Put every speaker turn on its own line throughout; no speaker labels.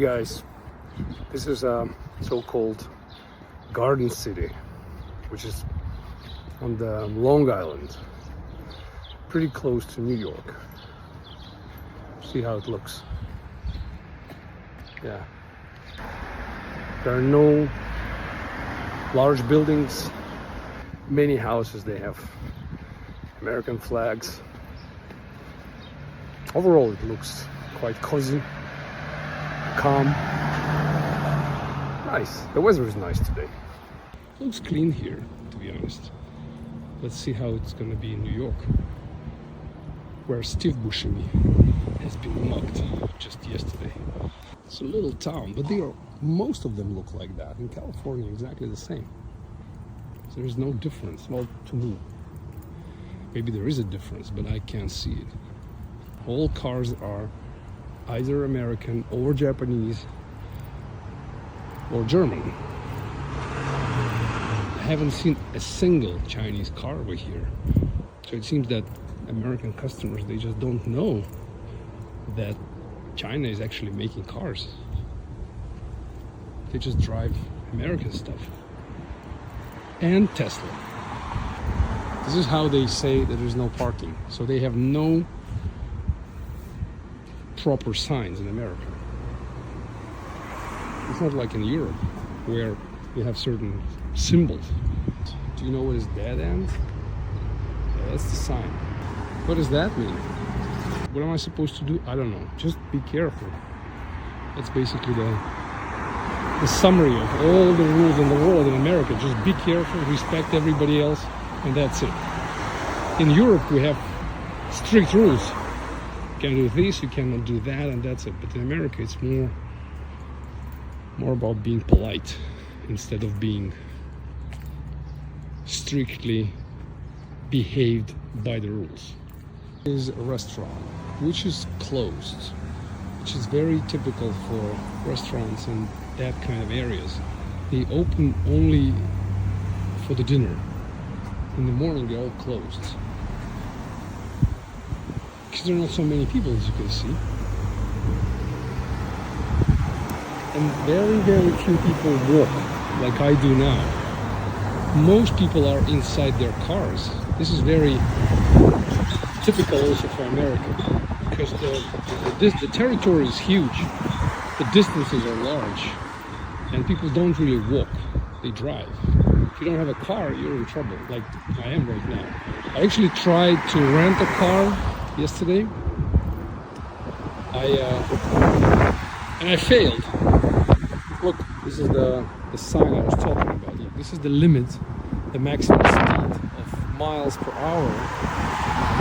Hey guys, this is a so-called Garden City, which is on the Long Island, pretty close to New York. See how it looks. Yeah, there are no large buildings, many houses. They have American flags. Overall it looks quite cozy, calm, nice. The weather is nice today. Looks clean here, to be honest. Let's see how it's gonna be in New York, where Steve Buscemi has been mugged just yesterday. It's a little town, but most of them look like that. In California, exactly the same. So there's no difference, well, to me. Maybe there is a difference, but I can't see it. All cars are either American or Japanese or German. I haven't seen a single Chinese car over here. So it seems that American customers, they just don't know that China is actually making cars. They just drive American stuff. And Tesla. This is how they say that there's no parking. So they have no proper signs in America. It's not like in Europe where you have certain symbols. Do you know what is dead end? Yeah, that's the sign. What does that mean? What am I supposed to do? I don't know. Just be careful. That's basically the summary of all the rules in the world in America. Just be careful, respect everybody else, and that's it. In Europe we have strict rules. You can do this, you cannot do that, and that's it. But in America it's more about being polite instead of being strictly behaved by the rules. There is a restaurant which is closed, which is very typical for restaurants in that kind of areas. They open only for the dinner. In the morning they're all closed. Because there are not so many people, as you can see. And very, very few people walk like I do now. Most people are inside their cars. This is very typical also for America, because the territory is huge, the distances are large, and people don't really walk, they drive. If you don't have a car, you're in trouble, like I am right now. I actually tried to rent a car yesterday. And I failed. Look, this is the sign I was talking about. Look, this is the limit, the maximum speed of miles per hour.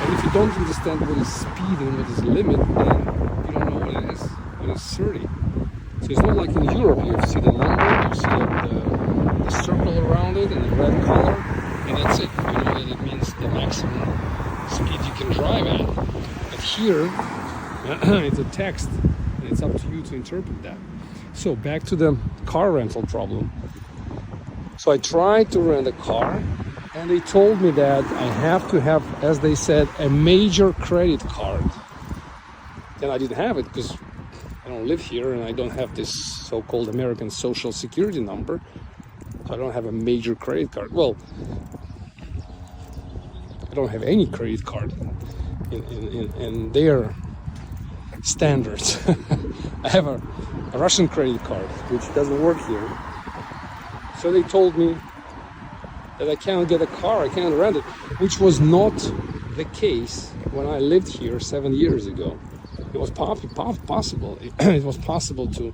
And if you don't understand what is speed and what is limit, then you don't know what it is, what is 30. So it's not like in Europe, you see the number, you see the circle around it and the red color, and that's it. You know that it means the maximum speed you can drive at. But here, it's a text, and it's up to you to interpret that. So back to the car rental problem. So I tried to rent a car, and they told me that I have to have, as they said, a major credit card. And I didn't have it because I don't live here and I don't have this so-called American Social Security number. So I don't have a major credit card. Well, I don't have any credit card in their standards. I have a Russian credit card, which doesn't work here. So they told me that I can't get a car, I can't rent it, which was not the case when I lived here 7 years ago. It was possible. It was possible to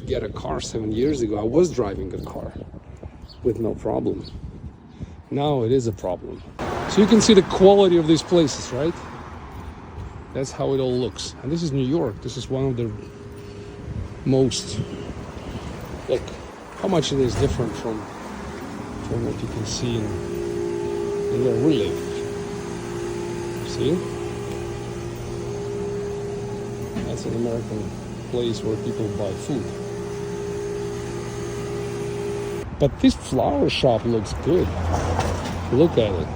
get a car 7 years ago. I was driving a car with no problem. Now it is a problem. So you can see the quality of these places, right? That's how it all looks. And this is New York. This is one of the most, look how much it is different from what you can see in where we live. See? That's an American place where people buy food. But this flower shop looks good. Look at it.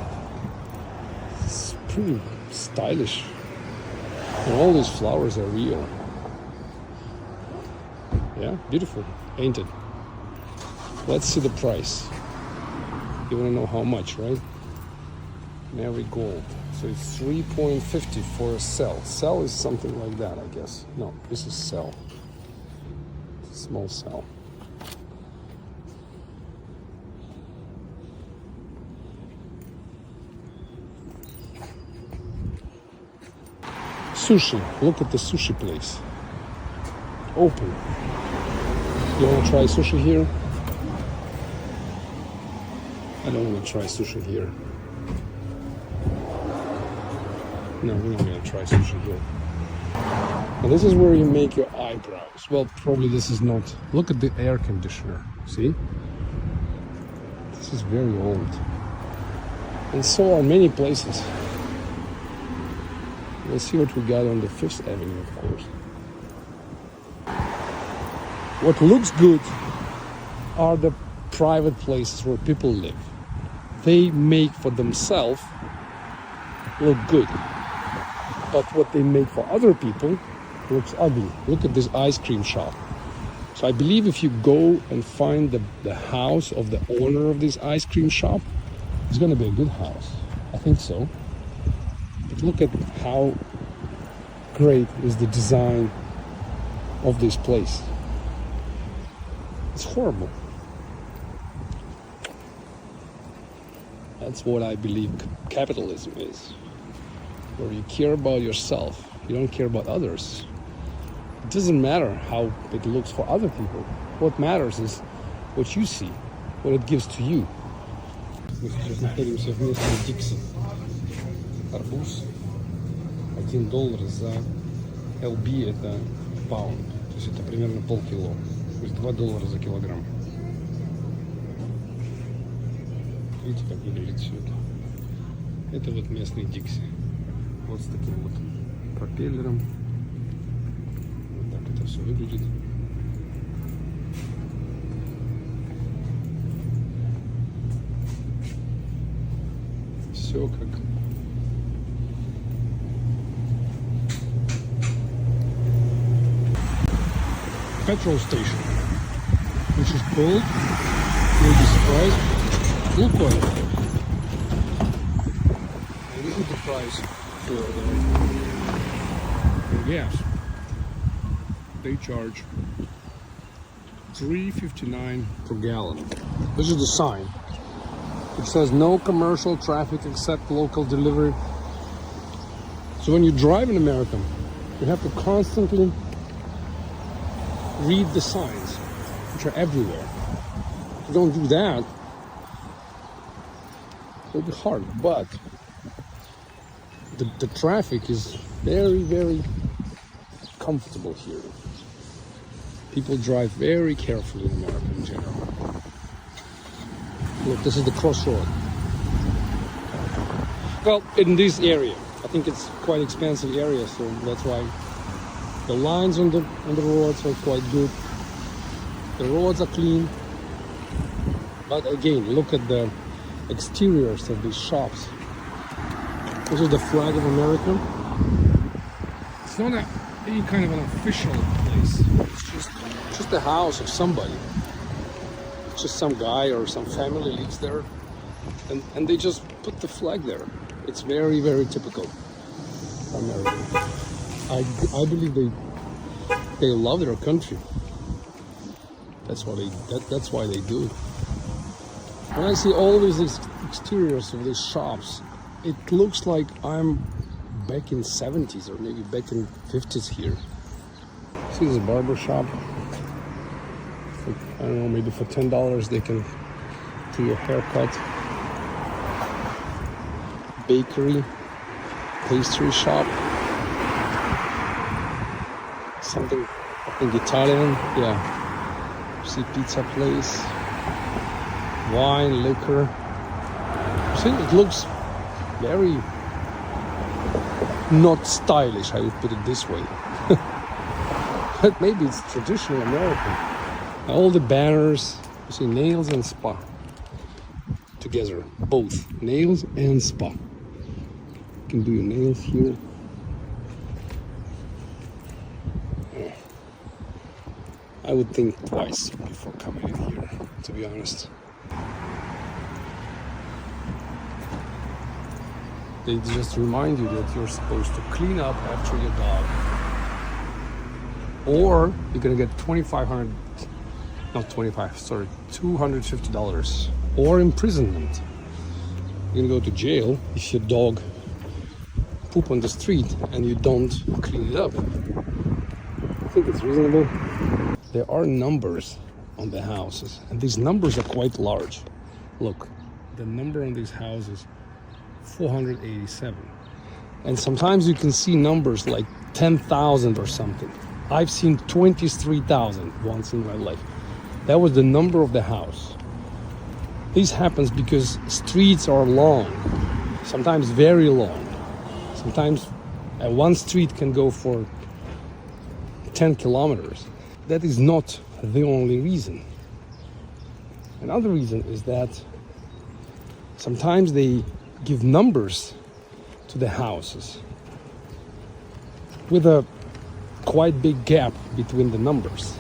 It's pretty stylish. And all these flowers are real. Yeah, beautiful, ain't it? Let's see the price. You want to know how much, right? Marigold. So it's 3.50 for a cell. Cell is something like that, I guess. No, this is cell. Small cell. Sushi. Look at the sushi place. Open. You want to try sushi here? I don't want to try sushi here. No, we're not going to try sushi here. Now this is where you make your eyebrows. Well, probably this is not. Look at the air conditioner. See? This is very old. And so are many places. Let's see what we got on the 5th Avenue, of course. What looks good are the private places where people live. They make for themselves look good. But what they make for other people looks ugly. Look at this ice cream shop. So I believe if you go and find the house of the owner of this ice cream shop, it's going to be a good house. I think so. But look at how great is the design of this place. It's horrible. That's what I believe capitalism is. Where you care about yourself, you don't care about others. It doesn't matter how it looks for other people. What matters is what you see, what it gives to you. Мы сейчас находимся в местной Дикси. Арбуз $1 за LB, это паунд, то есть это примерно полкило, то есть $2 за килограмм. Видите, как выглядит все это? Это вот местный Дикси. Вот с таким вот пропеллером. Вот так это все выглядит. Все как petrol station, which is called, you'll be surprised, lukoil. And this is the price for the gas. They charge $3.59 per gallon. This is the sign. It says no commercial traffic except local delivery. So when you drive in America, you have to constantly read the signs, which are everywhere. If you don't do that, it'll be hard. But the traffic is very, very comfortable here. People drive very carefully in America in general. Look, this is the crossroad. Well, in this area, I think it's quite expensive area, so that's why the lines on the roads are quite good. The roads are clean. But again, look at the exteriors of these shops. This is the flag of America. It's not any kind of an official place. It's just the house of somebody. It's just some guy or some family lives there, and they just put the flag there. It's very, very typical American. I believe they love their country. That's why they do it. When I see all these exteriors of these shops, it looks like I'm back in 70s or maybe back in 50s here. See this barber shop? For, I don't know, maybe for $10 they can do your haircut. Bakery, pastry shop. Something, I think Italian, yeah. See, pizza place, wine, liquor. See, it looks very not stylish, I would put it this way. But maybe it's traditional American. All the banners, you see, nails and spa together, both nails and spa. You can do your nails here. I would think twice before coming in here, to be honest. They just remind you that you're supposed to clean up after your dog, or you're gonna get $250 or imprisonment. You're gonna go to jail if your dog poop on the street and you don't clean it up. I think it's reasonable. There are numbers on the houses, and these numbers are quite large. Look, the number on these houses, 487. And sometimes you can see numbers like 10,000 or something. I've seen 23,000 once in my life. That was the number of the house. This happens because streets are long, sometimes very long. Sometimes one street can go for 10 kilometers. That is not the only reason. Another reason is that sometimes they give numbers to the houses with a quite big gap between the numbers.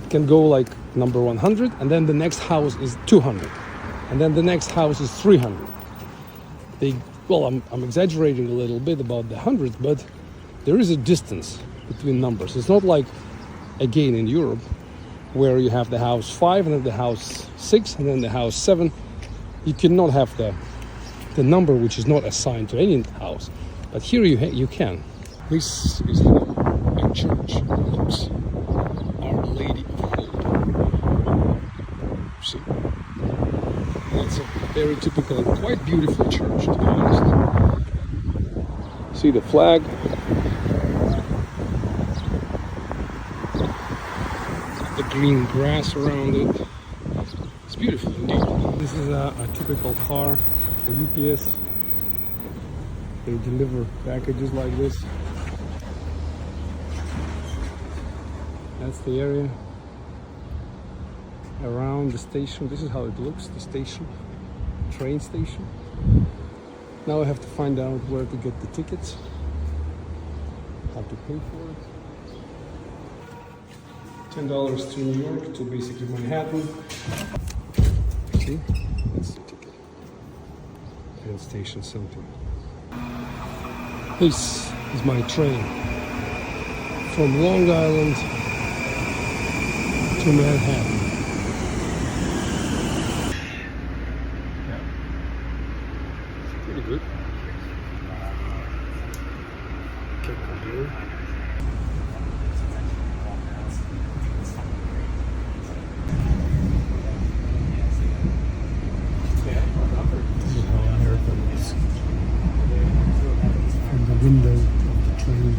It can go like number 100, and then the next house is 200, and then the next house is 300. I'm exaggerating a little bit about the hundreds, but there is a distance between numbers. It's not like, again, in Europe, where you have the house 5 and then the house 6 and then the house 7. You cannot have the number which is not assigned to any house, but here you can. This is a church that looks Our Lady of Hope. See, that's a very typical and quite beautiful church, to be honest. See the flag. The green grass around it. It's beautiful indeed. This is a typical car for UPS. They deliver packages like this. That's the area around the station. This is how it looks, the station, train station. Now I have to find out where to get the tickets, how to pay for it. $10 to New York, to basically Manhattan. See, that's the ticket. And station something. This is my train from Long Island to Manhattan. Yeah, pretty good. Check the view. This is how America looks from the window of the train.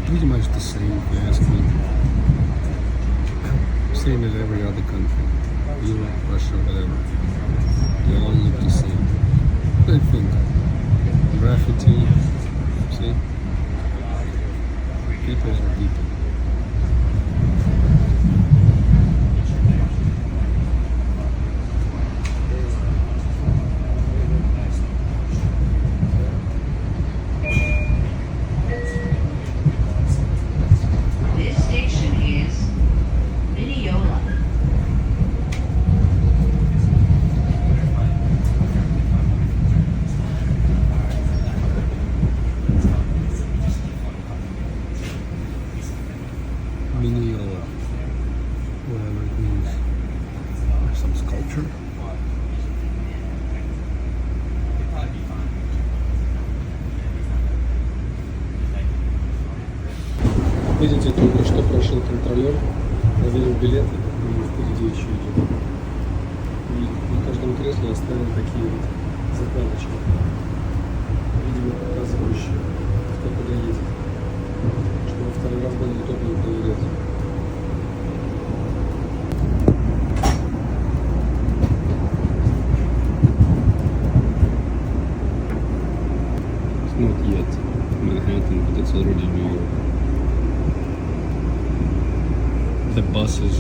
Pretty much the same, if you ask me. Same as every other country. Europe, Russia, whatever. They all look the same. I think. Graffiti, see? People are people. Whatever it means. There's some sculpture. Видите, только что прошел контролер, проверил билеты, и впереди еще идет. И на каждом кресле оставил такие вот закладочки, видимо, показывающие, кто куда едет, чтобы второй раз было удобно проверять. Not yet Manhattan, but it's already New York. the buses,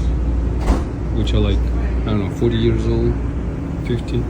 which are like, I don't know, 40 years old, 50.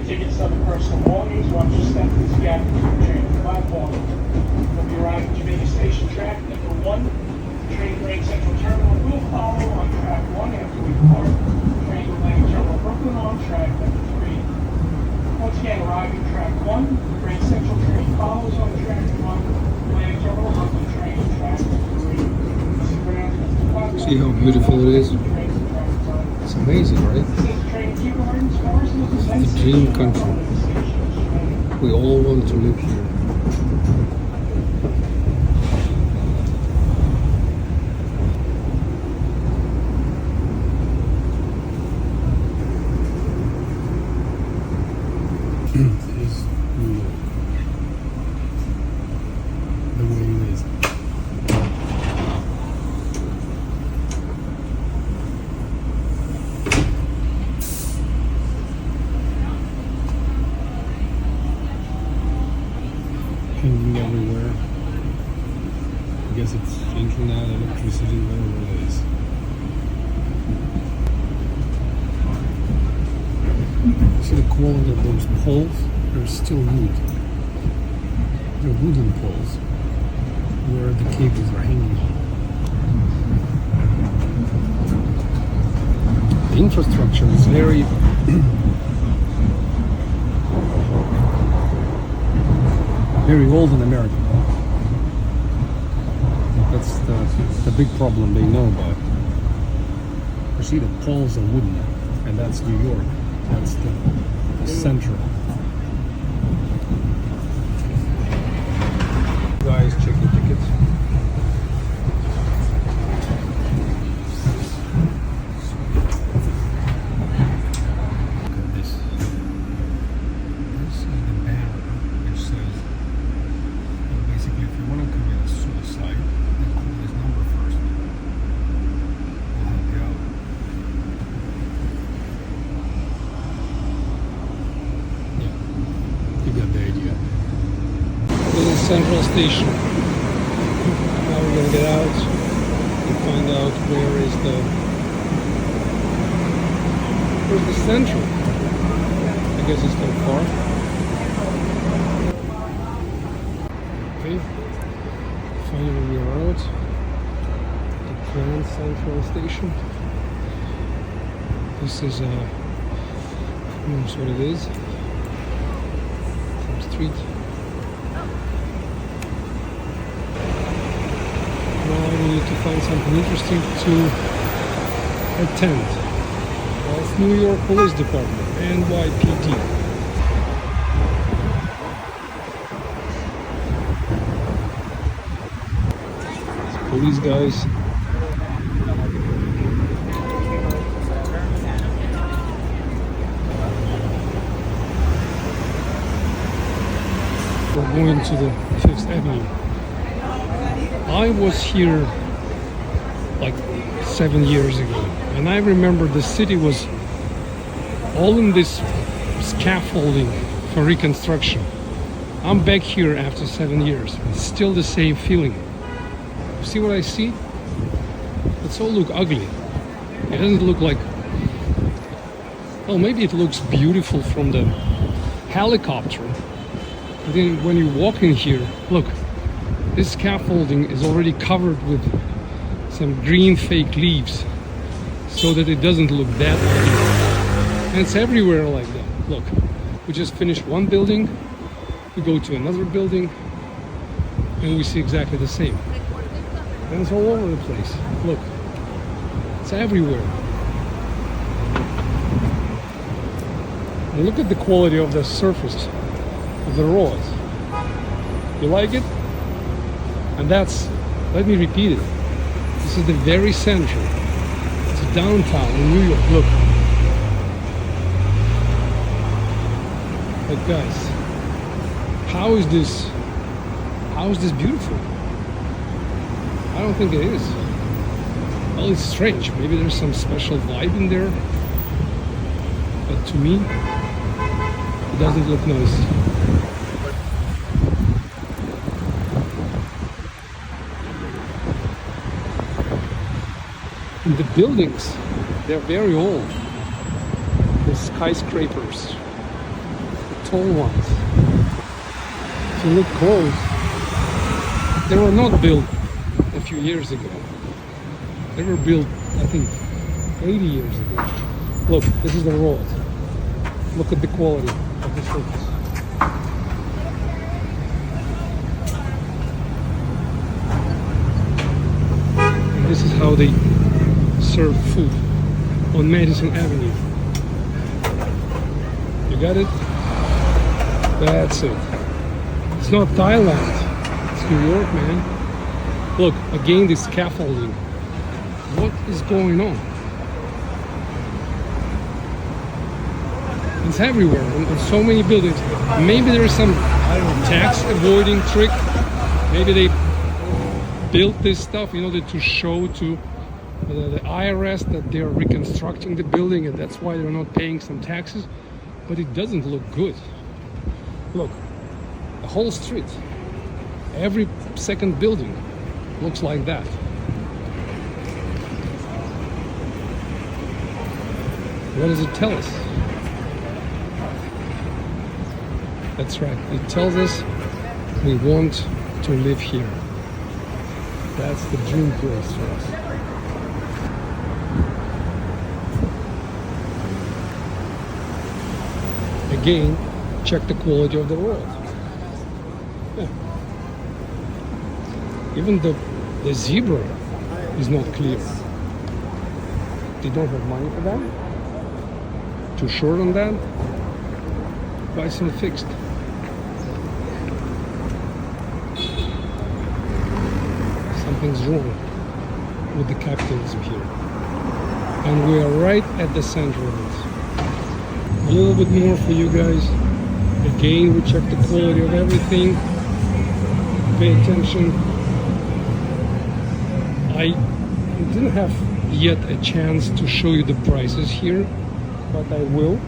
Tickets, other personal belongings, once you step this gap into the train platform. When you arrive at Jamaica Station track number 1, the train Grand Central Terminal will follow on track 1 after we depart. The train will land Terminal Brooklyn on track number 3. Once again, arriving track 1, the Grand Central train follows on track 1, landing Terminal Brooklyn train track 3.
See how beautiful it is? It's amazing, right? It's the dream country. We all want to live here. It is New York. The way it is. Hanging everywhere. I guess it's internet, electricity, whatever it is. See the quality of those poles? They're still wood. They're wooden poles where the cables are hanging on. The infrastructure is very very old in America. That's the big problem they know about. You see, the poles are wooden, and that's New York. That's the central. Guys checking tickets. Look at this. This is the banner which says, basically, if you want to commit a suicide, then call this number first. We'll help you out. Yeah, you got the idea. This is Central Station. Now we're gonna get out and find out where's the Central. I guess it's not far. Okay, finally we are out at Grand Central Station. This is who knows what it is? Some street. Now we need to find something interesting to attend. Well, it's New York Police Department, NYPD. Police guys. We're going to the 5th Avenue. I was here like 7 years ago, and I remember the city was all in this scaffolding for reconstruction. I'm back here after 7 years. It's still the same feeling. See what I see? It's all look ugly. It doesn't look like, well, maybe it looks beautiful from the helicopter. But then when you walk in here, look, this scaffolding is already covered with some green fake leaves so that it doesn't look that ugly. And it's everywhere like that. Look, we just finished one building, we go to another building, and we see exactly the same. And it's all over the place. Look, it's everywhere. And look at the quality of the surface of the road. You like it? And that's, let me repeat it. This is the very center. It's downtown in New York. Look. But guys, how is this beautiful? I don't think it is. Well, it's strange. Maybe there's some special vibe in there. But to me, it doesn't look nice. And the buildings, they're very old. The skyscrapers, the tall ones. If you look close, they were not built a few years ago. They were built, I think, 80 years ago. Look, this is the road. Look at the quality of the surface. And this is how they serve food on Madison Avenue. You got it? That's it. It's not Thailand. It's New York, man. Look, again, this scaffolding. What is going on? It's everywhere, in so many buildings. Maybe there's some, I don't know, tax avoiding trick. Maybe they built this stuff in order to show to the IRS that they're reconstructing the building, and that's why they're not paying some taxes. But it doesn't look good. Look, the whole street, every second building looks like that. What does it tell us? That's right, it tells us we want to live here. That's the dream place for us. Again, check the quality of the road. Yeah. Even the zebra is not clear. They don't have money for that. Too short on that. Buy some fixed. Something's wrong with the capitalism here. And we are right at the center of it. A little bit more for you guys. Again, we check the quality of everything. Pay attention. I didn't have yet a chance to show you the prices here, but I will.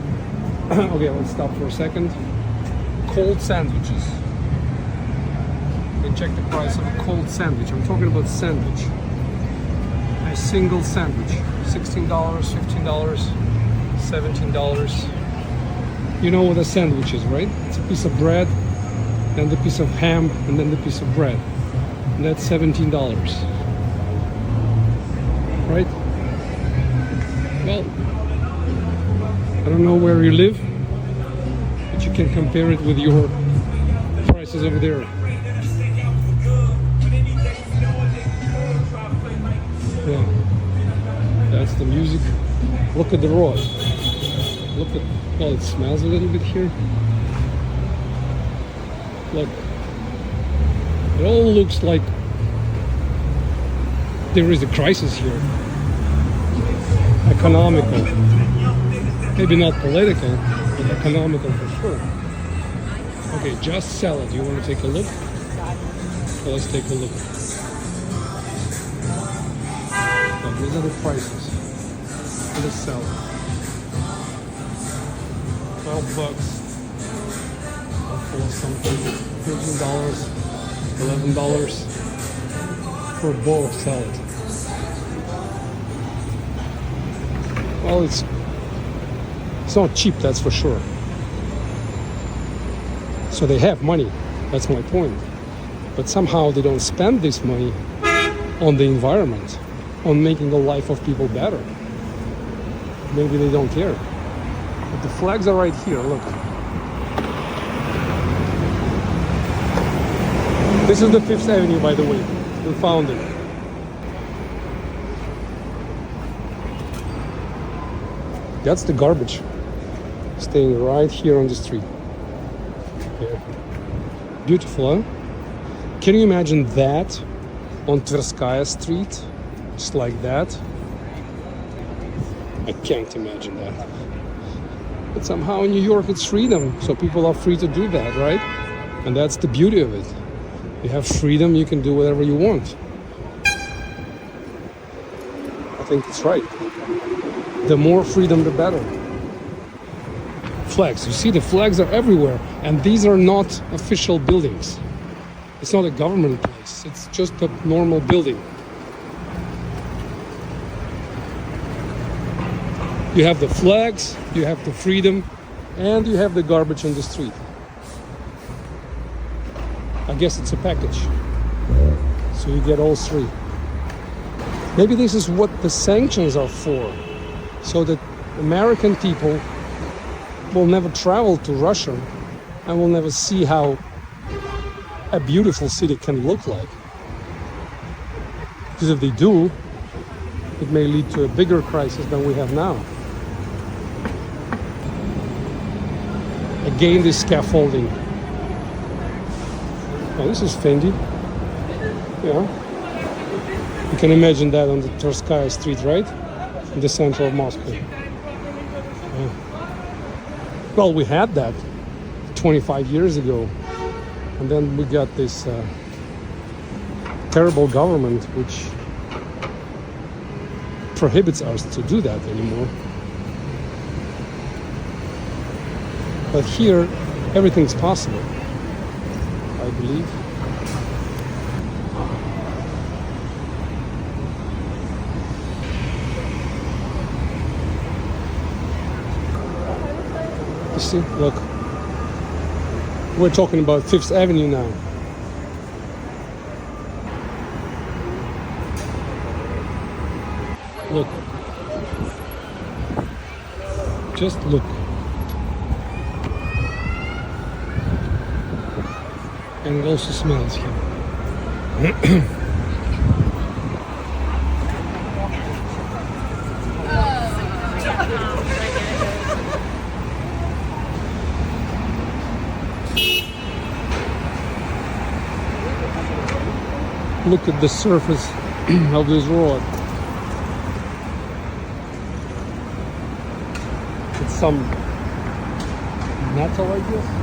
Okay, let's stop for a second. Cold sandwiches. You can check the price of a cold sandwich. I'm talking about sandwich. A single sandwich. $16, $15, $17. You know what a sandwich is, right? It's a piece of bread, then the piece of ham, and then the piece of bread. And that's $17. Right? Well, I don't know where you live, but you can compare it with your prices over there. Yeah, that's the music. Look at the road. Look at, well, it smells a little bit here. Look, it all looks like there is a crisis here. Economical. Maybe not political, but economical for sure. Okay, just Sala. Do you want to take a look? Well, let's take a look. So these are the prices for the Sala. $12 for something. $13, $11 for a bowl of salad. Well, it's not cheap, that's for sure. So they have money, that's my point. But somehow they don't spend this money on the environment, on making the life of people better. Maybe they don't care. But the flags are right here, look. This is the 5th Avenue, by the way. We found it. That's the garbage. staying right here on the street. Yeah. Beautiful, huh? Can you imagine that on Tverskaya Street? Just like that? I can't imagine that. But somehow in New York it's freedom, so people are free to do that, right? And that's the beauty of it. You have freedom, you can do whatever you want. I think it's right. The more freedom, the better. Flags, you see the flags are everywhere, and these are not official buildings. It's not a government place, it's just a normal building. You have the flags, you have the freedom, and you have the garbage on the street. I guess it's a package. So you get all three. Maybe this is what the sanctions are for, so that American people will never travel to Russia and will never see how a beautiful city can look like. Because if they do, it may lead to a bigger crisis than we have now. Again, this scaffolding. Oh, this is Fendi. Yeah. You can imagine that on the Tverskaya Street, right? In the center of Moscow. Yeah. Well, we had that 25 years ago. And then we got this terrible government which prohibits us to do that anymore. But here, everything's possible, I believe. You see, look. We're talking about Fifth Avenue now. Look. Just look. And it also smells here. Look at the surface of this road. It's some metal, I guess.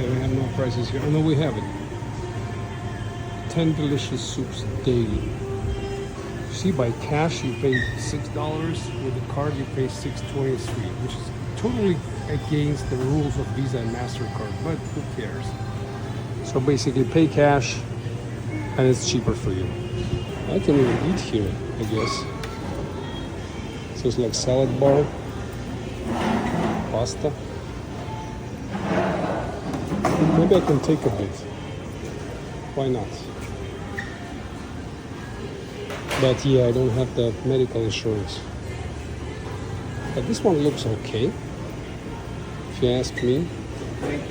We have no prices here. Oh no, we have it. 10 delicious soups daily. See, by cash you pay $6. With the card you pay $6.23, which is totally against the rules of Visa and MasterCard, but who cares? So basically pay cash and it's cheaper for you. I can even eat here, I guess. So it's like salad bar, pasta. Maybe I can take a bit. Why not? But yeah, I don't have the medical insurance. But this one looks okay, if you ask me.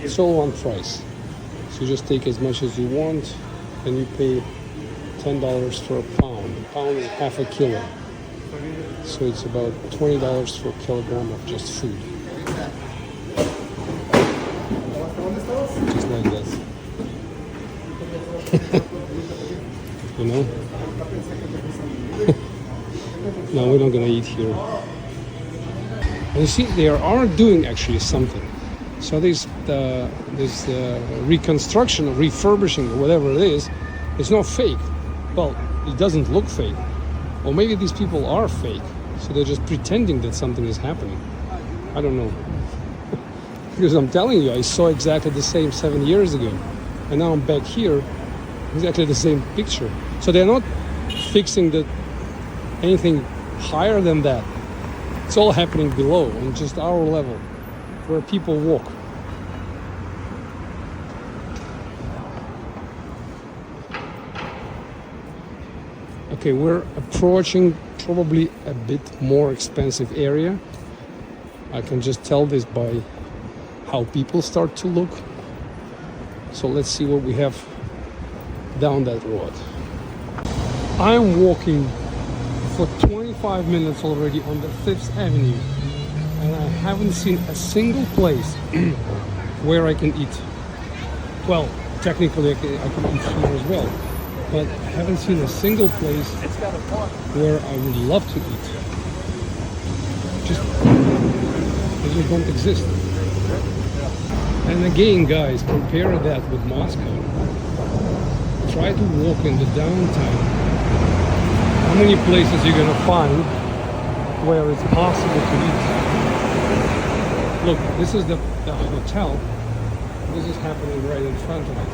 It's all one price. So you just take as much as you want, and you pay $10 for a pound. A pound is half a kilo. So it's about $20 for a kilogram of just food. Just like this. You know? No, we're not gonna eat here. And you see, they are doing actually something. So this reconstruction, or refurbishing, or whatever it is, it's not fake. Well, it doesn't look fake. Or maybe these people are fake, so they're just pretending that something is happening. I don't know. Because I'm telling you, I saw exactly the same 7 years ago. And now I'm back here, exactly the same picture. So they're not fixing anything higher than that. It's all happening below, on just our level, where people walk. Okay, we're approaching probably a bit more expensive area. I can just tell this by how people start to look. So let's see what we have down that road. I'm walking for 25 minutes already on the 5th Avenue, and I haven't seen a single place where I can eat. Well, technically I can eat here as well, but I haven't seen a single place where I would love to eat. They just don't exist. And again, guys, compare that with Moscow. Try to walk in the downtown. How many places you're gonna find where it's possible to eat? Look, this is the hotel. This is happening right in front of it.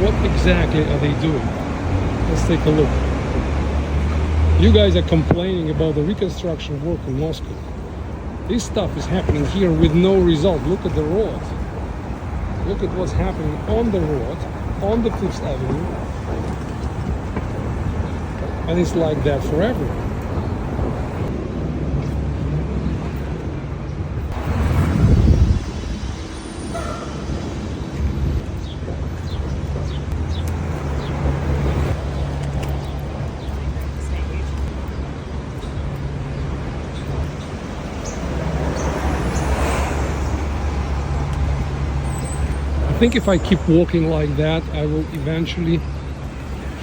What exactly are they doing? Let's take a look. You guys are complaining about the reconstruction work in Moscow. This stuff is happening here with no result. Look at the road. Look at what's happening on the road, on the 5th Avenue. And it's like that forever. I think if I keep walking like that, I will eventually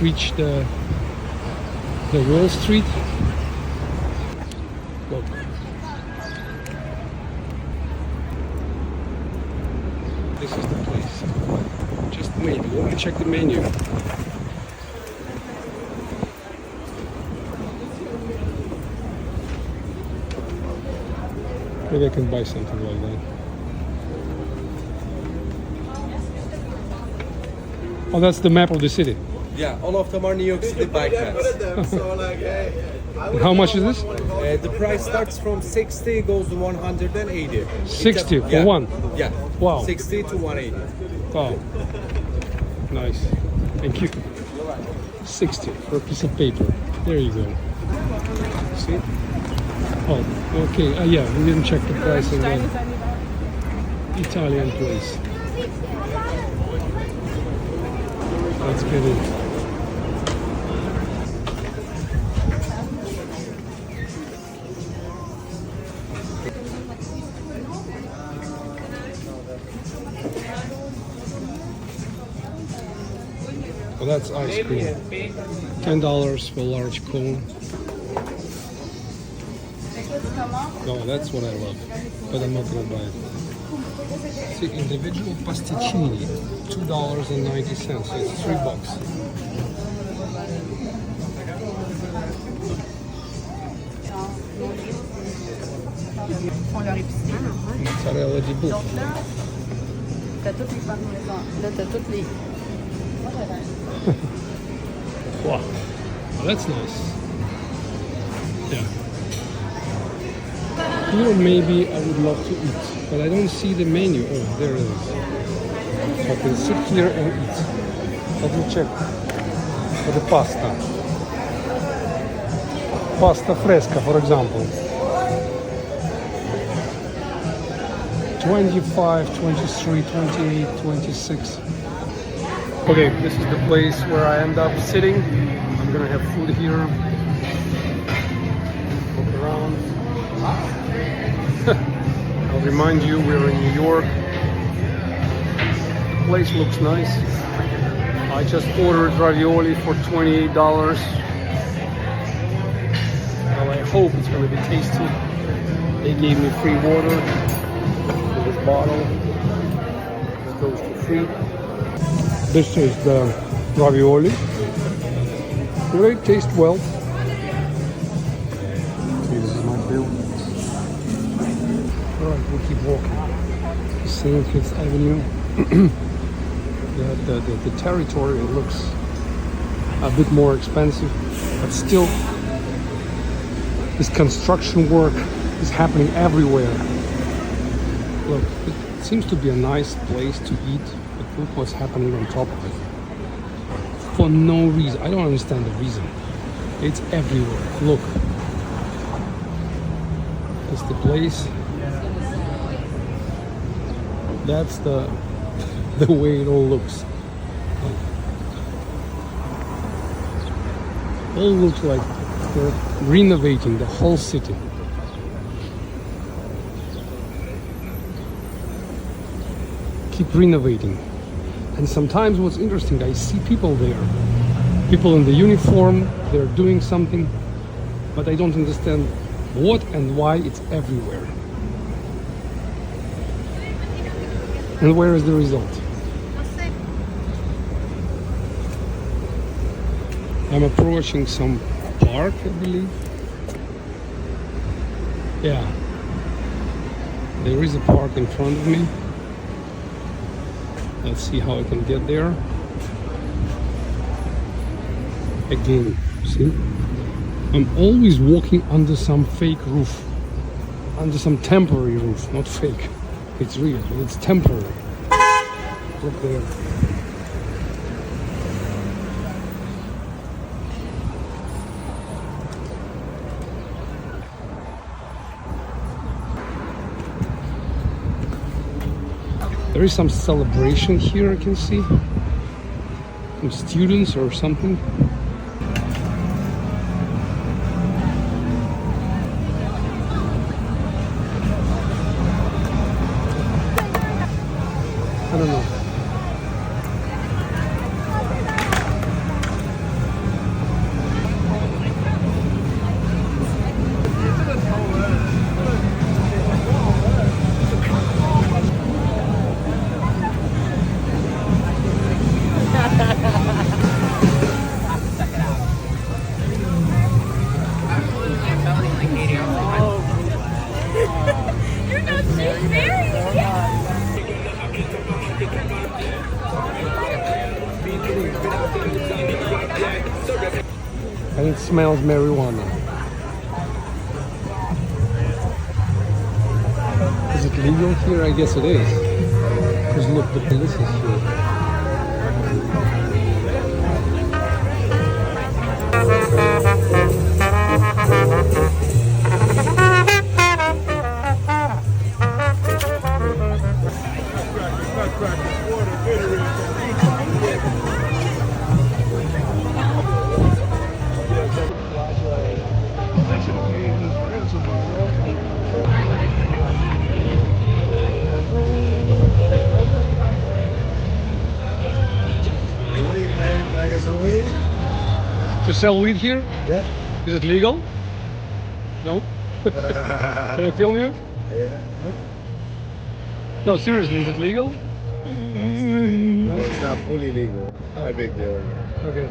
reach the Wall Street. Look. This is the place. Just the menu. Let me check the menu. Maybe I can buy something like that. Oh, that's the map of the city.
Yeah, all of them are New York City bike paths.
How much is this?
The price starts from 60, goes to 180.
60 for
yeah,
one?
Yeah.
Wow.
60 to 180.
Wow. Nice. Thank you. 60 for a piece of paper. There you go. See? Oh, okay. Yeah, we didn't check the price of the Italian place. Let's get it. Well, that's ice cream. $10 for a large cone. No, that's what I love, but I'm not gonna buy it. See, individual pasticcini, $2.90. So it's $3.
Font leur épicerie.
Mozzarella di bufala.
Donc là, t'as toutes les parmesan. Là, t'as toutes les...
Wow, well, that's nice. Yeah. Here maybe I would love to eat, but I don't see the menu. Oh, there it is. So I can sit here and eat. Let me check for the pasta. Pasta fresca, for example. 25, 23, 28, 26. Okay, this is the place where I end up sitting. I'm gonna have food here. Look around. I'll remind you, we're in New York. The place looks nice. I just ordered ravioli for $28. Well, I hope it's gonna be tasty. They gave me free water in this bottle. This goes for free. This is the ravioli. Really tastes well. Okay, this is my bill. Alright, we'll keep walking. St. 5th Avenue. the territory, it looks a bit more expensive, but still this construction work is happening everywhere. Look, it seems to be a nice place to eat, but look what's happening on top of it. for no reason. I don't understand the reason. It's everywhere. Look. That's the place. That's the way it all looks. All looks like they're renovating the whole city. Keep renovating. And sometimes what's interesting, I see people there. People in the uniform, they're doing something, but I don't understand what and why it's everywhere. And where is the result? I'm approaching some park, I believe. Yeah. There is a park in front of me. Let's see how I can get there. Again, see? I'm always walking under some fake roof. Under some temporary roof, not fake. It's real, but it's temporary. Look there. There is some celebration here, I can see. Some students or something. I don't know. And it smells marijuana. Is it legal here? I guess it is. Because look, the police is here. To sell weed here?
Yeah.
Is it legal? No? Can I film you?
Yeah.
No, seriously, is it legal?
No, it's not fully legal. I beg there.
Okay.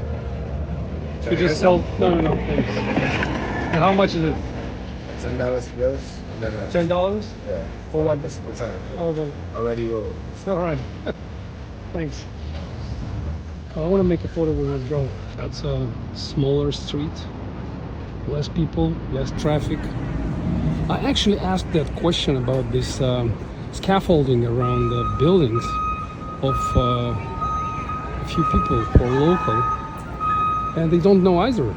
You just sell... No, thanks. And how much is it?
$10 bills. No.
$10?
Yeah.
For what?
That's the time.
Oh, okay.
Already rolled.
Alright. Thanks. I want to make a photo with this girl. That's a smaller street. Less people, less traffic. I actually asked that question about this scaffolding around the buildings of a few people who are local, and they don't know either.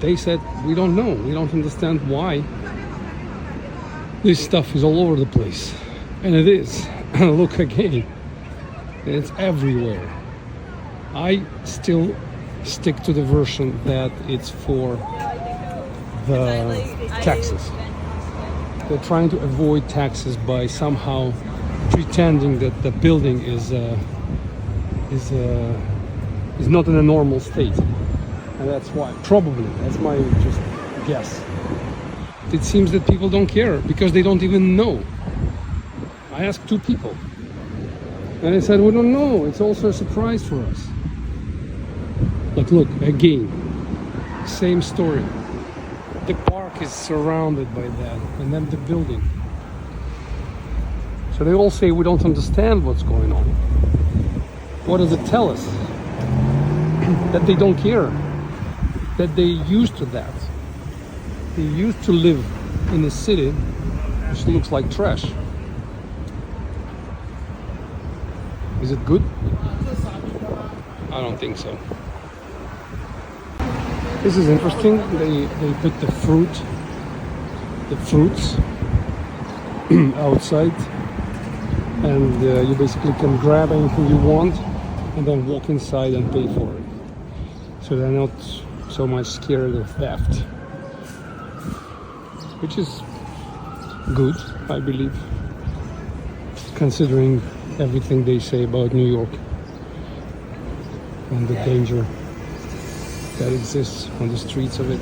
They said, we don't know, we don't understand why this stuff is all over the place. And it is. Look again, it's everywhere. I still stick to the version that it's for the taxes. They're trying to avoid taxes by somehow pretending that the building is not in a normal state, and that's why. Probably, that's my just guess. It seems that people don't care because they don't even know. I asked 2 people, and they said we don't know. It's also a surprise for us. But look, again, same story. The park is surrounded by that, and then the building. So they all say we don't understand what's going on. What does it tell us? That they don't care. That they're used to that. They used to live in a city which looks like trash. Is it good? I don't think so. This is interesting. They put the fruits outside, and you basically can grab anything you want and then walk inside and pay for it. So they're not so much scared of theft, which is good, I believe, considering everything they say about New York and the danger that exists on the streets of it.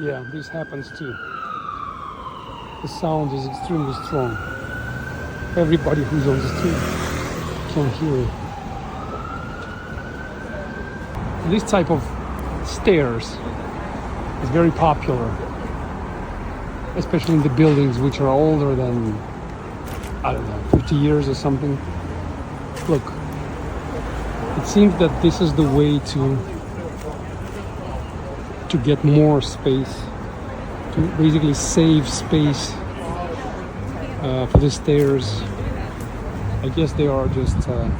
Yeah, this happens too. The sound is extremely strong. Everybody who's on the street can hear it. This type of stairs is very popular, especially in the buildings which are older than, I don't know, 50 years or something. Look, it seems that this is the way to get more space, to basically save space for the stairs. I guess they are just trying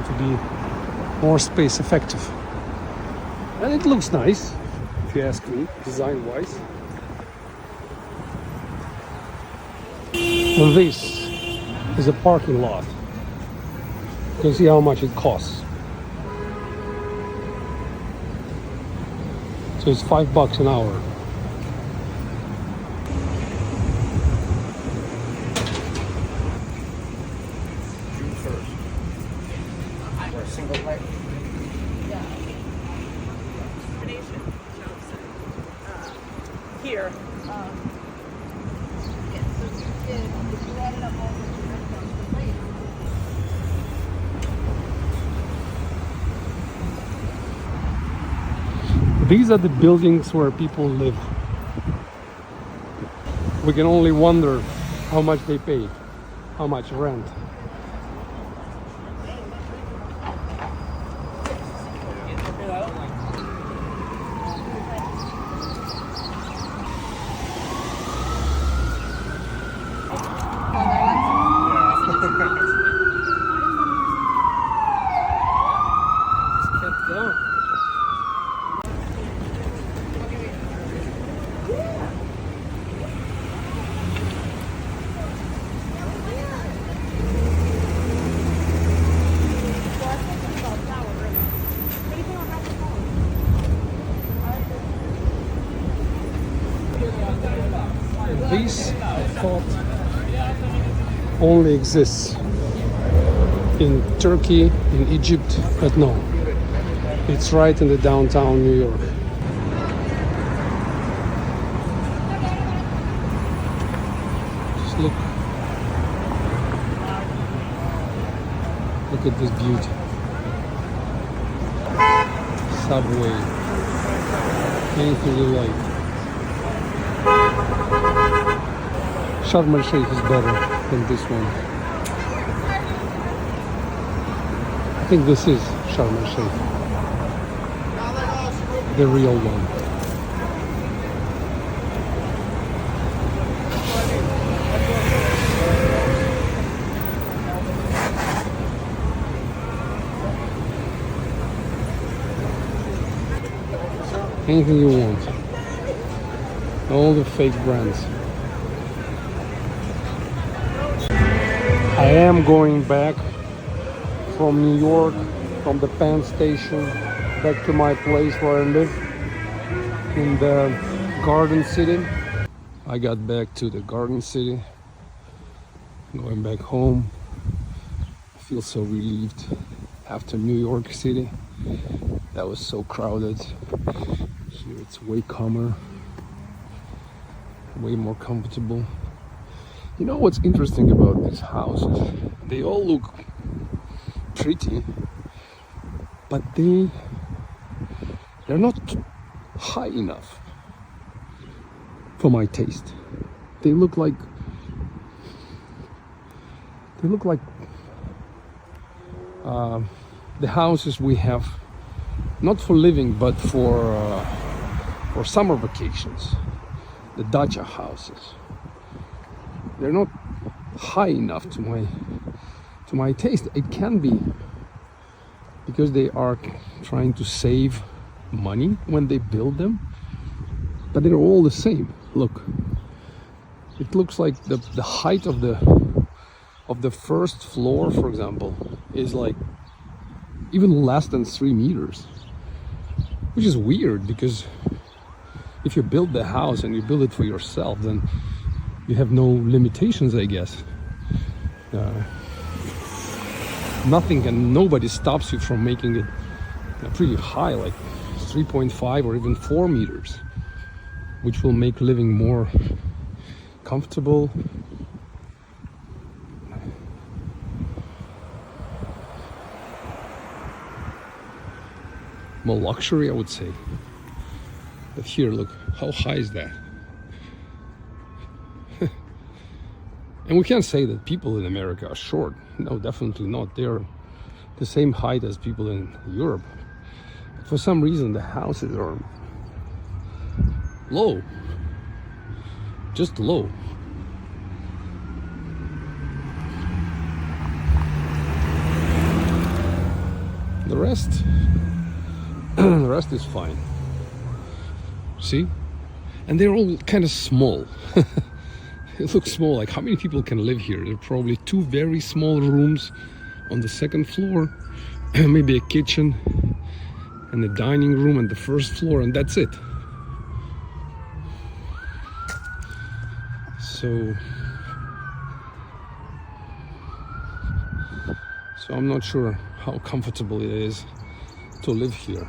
to be more space effective. And it looks nice, if you ask me, design wise. And this is a parking lot. You can see how much it costs. So it's $5 an hour.
Here.
These are the buildings where people live. We can only wonder how much they pay, how much rent. This, I thought, only exists in Turkey, in Egypt, but no, it's right in the downtown New York. Just look at this beauty. Subway, anything you like. Sharm el-Sheikh is better than this one. I think this is Sharm el-Sheikh, the real one. Anything you want. All the fake brands. I am going back from New York, from the Penn Station, back to my place where I live in the Garden City. I got back to the Garden City, going back home. I feel so relieved after New York City. That was so crowded. Here it's way calmer, way more comfortable. You know what's interesting about these houses? They all look pretty, but they're not high enough for my taste. They look like They look like the houses we have, not for living, but for summer vacations. The dacha houses. They're not high enough to my taste. It can be because they are trying to save money when they build them, but they're all the same. Look, it looks like the height of the first floor, for example, is like even less than 3 meters, which is weird because if you build the house and you build it for yourself, then you have no limitations, I guess. Nothing and nobody stops you from making it pretty high, like 3.5 or even 4 meters, which will make living more comfortable. More luxury, I would say. But here, look, how high is that? And we can't say that people in America are short. No, definitely not. They're the same height as people in Europe. But for some reason, the houses are low. Just low. The rest, the rest is fine. See? And they're all kind of small. It looks small, like how many people can live here? There are probably 2 very small rooms on the second floor, maybe a kitchen and a dining room on the first floor, and that's it. So I'm not sure how comfortable it is to live here.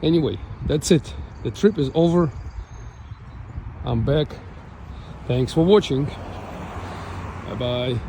Anyway, that's it. The trip is over. I'm back. Thanks for watching. Bye bye.